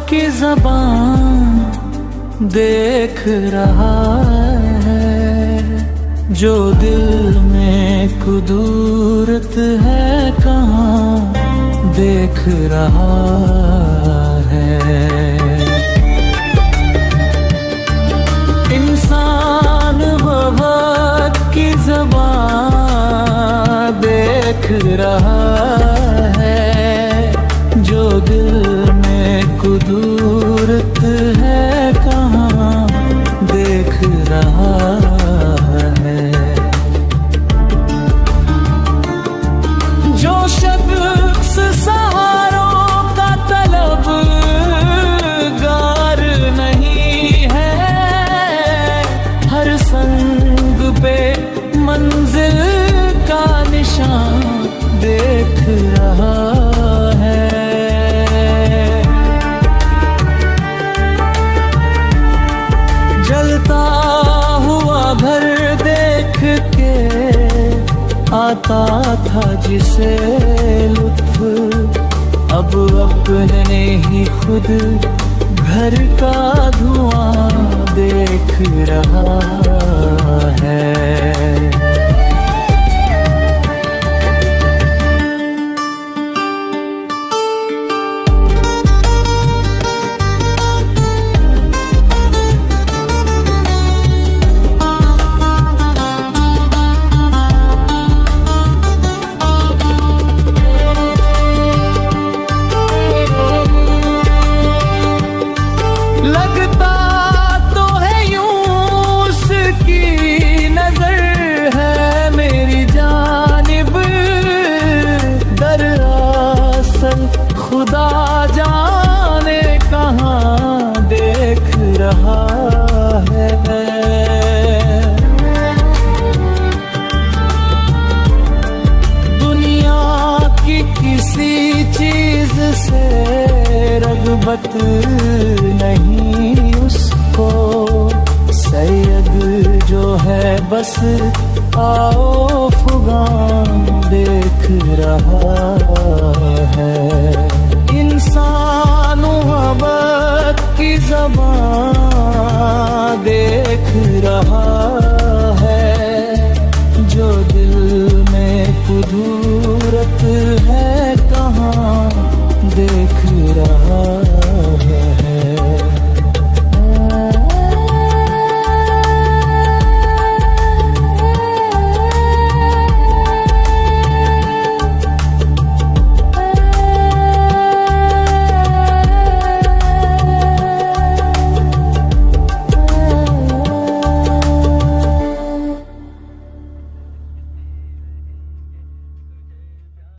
की ज़बान देख रहा है, जो दिल में कुदूरत है कहाँ देख रहा है। इंसान वक्त की ज़बान देख रहा है, जो दिल में कुदूरत है कहाँ देख रहा है। जो शख्स सहारों का तलबगार नहीं है, हर संग पे मंजिल का निशान देख रहा है। जलता हुआ घर देख के आता था जिसे लुत्फ, अब अपने ही खुद घर का धुआं देख रहा है। लगता तो है यूं उसकी नजर है मेरी जानिब, दरअसल खुदा जाने कहाँ देख रहा है। दुनिया की किसी चीज से रग़बत नहीं उसको, सैयद जो है बस आओ फुगान देख रहा है। इंसान वक्त की ज़बान देख रहा है, जो दिल में कुदूरत है